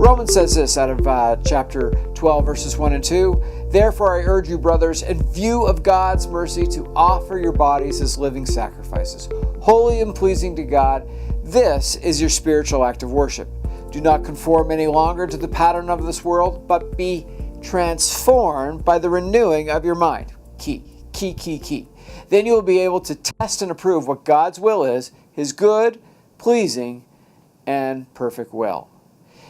Romans says this out of chapter 12, verses 1 and 2. Therefore I urge you, brothers, in view of God's mercy, to offer your bodies as living sacrifices, holy and pleasing to God. This is your spiritual act of worship. Do not conform any longer to the pattern of this world, but be transformed by the renewing of your mind. Key. Then you will be able to test and approve what God's will is, His good, pleasing, and perfect will.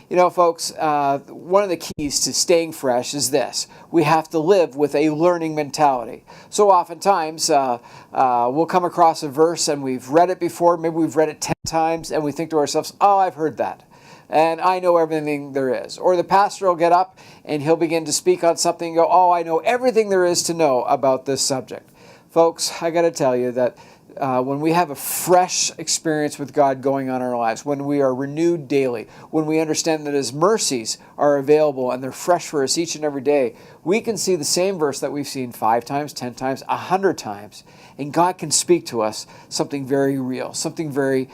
You know, folks, one of the keys to staying fresh is this. We have to live with a learning mentality. So oftentimes, we'll come across a verse and we've read it before, maybe we've read it 10 times, and we think to ourselves, oh, I've heard that, and I know everything there is. Or the pastor will get up and he'll begin to speak on something and go, oh, I know everything there is to know about this subject. Folks, I got to tell you that when we have a fresh experience with God going on in our lives, when we are renewed daily, when we understand that His mercies are available and they're fresh for us each and every day, we can see the same verse that we've seen 5 times, 10 times, 100 times, and God can speak to us something very real, something very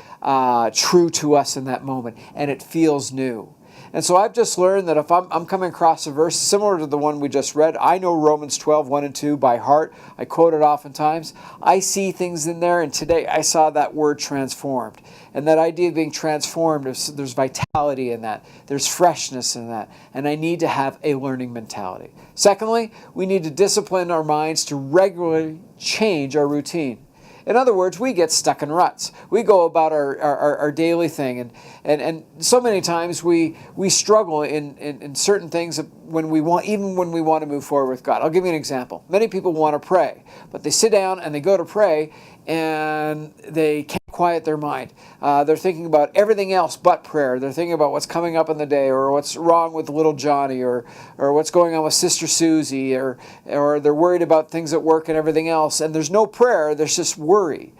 true to us in that moment, and it feels new. And so I've just learned that if I'm coming across a verse similar to the one we just read, I know Romans 12, 1 and 2 by heart. I quote it oftentimes. I see things in there, and today I saw that word transformed. And that idea of being transformed, there's vitality in that. There's freshness in that. And I need to have a learning mentality. Secondly, we need to discipline our minds to regularly change our routine. In other words, we get stuck in ruts. We go about our daily thing, and so many times we struggle in certain things when we want to move forward with God. I'll give you an example. Many people want to pray, but they sit down and they go to pray and they can't quiet their mind. They're thinking about everything else but prayer. They're thinking about what's coming up in the day, or what's wrong with little Johnny, or what's going on with Sister Susie, or they're worried about things at work and everything else. And there's no prayer, there's just worry.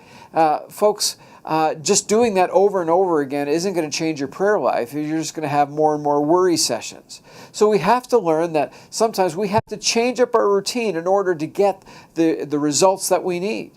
Folks, just doing that over and over again isn't going to change your prayer life. You're just going to have more and more worry sessions. So we have to learn that sometimes we have to change up our routine in order to get the results that we need.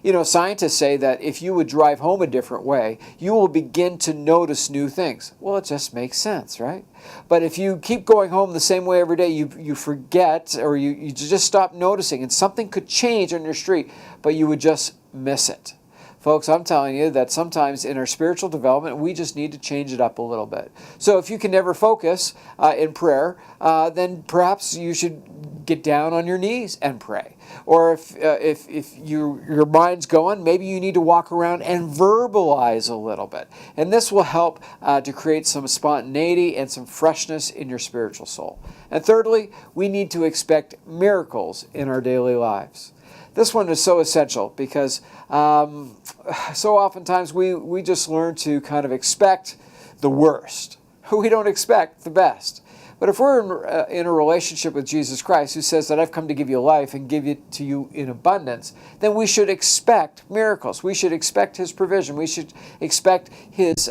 You know, scientists say that if you would drive home a different way, you will begin to notice new things. Well, it just makes sense, right? But if you keep going home the same way every day, you forget, or you just stop noticing, and something could change on your street, but you would just miss it. Folks, I'm telling you that sometimes in our spiritual development, we just need to change it up a little bit. So if you can never focus in prayer, then perhaps you should get down on your knees and pray. Or if your mind's going, maybe you need to walk around and verbalize a little bit. And this will help to create some spontaneity and some freshness in your spiritual soul. And thirdly, we need to expect miracles in our daily lives. This one is so essential because so oftentimes we just learn to kind of expect the worst. We don't expect the best. But if we're in a relationship with Jesus Christ, who says that I've come to give you life and give it to you in abundance, then we should expect miracles. We should expect His provision. We should expect His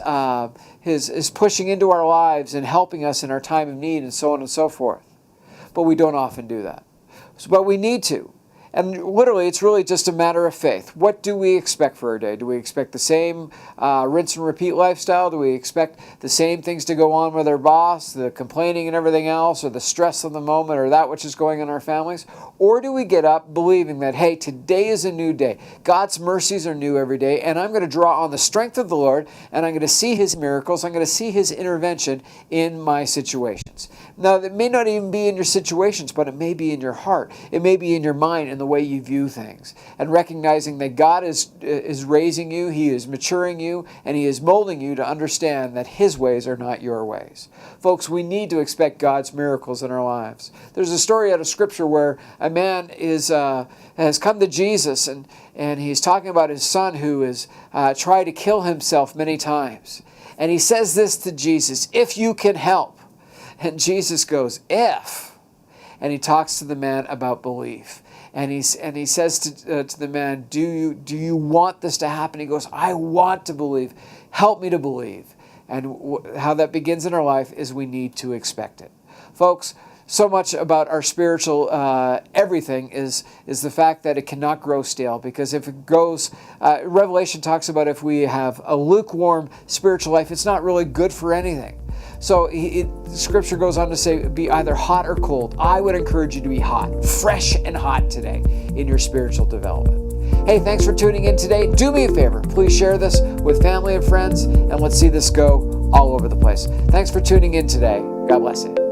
pushing into our lives and helping us in our time of need, and so on and so forth. But we don't often do that. But we need to. And literally, it's really just a matter of faith. What do we expect for our day? Do we expect the same rinse and repeat lifestyle? Do we expect the same things to go on with our boss, the complaining and everything else, or the stress of the moment, or that which is going on in our families? Or do we get up believing that, hey, today is a new day. God's mercies are new every day, and I'm going to draw on the strength of the Lord, and I'm going to see His miracles. I'm going to see His intervention in my situations. Now, it may not even be in your situations, but it may be in your heart. It may be in your mind and the way you view things. And recognizing that God is raising you, He is maturing you, and He is molding you to understand that His ways are not your ways. Folks, we need to expect God's miracles in our lives. There's a story out of Scripture where a man has come to Jesus, and he's talking about his son who has tried to kill himself many times. And he says this to Jesus, "If you can help." And Jesus goes, "If." And he talks to the man about belief. And he says to the man, do you want this to happen? He goes, "I want to believe. Help me to believe." And how that begins in our life is we need to expect it. Folks, so much about our spiritual everything is the fact that it cannot grow stale, because if it goes, Revelation talks about if we have a lukewarm spiritual life, it's not really good for anything. So Scripture goes on to say, be either hot or cold. I would encourage you to be hot, fresh and hot today in your spiritual development. Hey, thanks for tuning in today. Do me a favor. Please share this with family and friends, and let's see this go all over the place. Thanks for tuning in today. God bless you.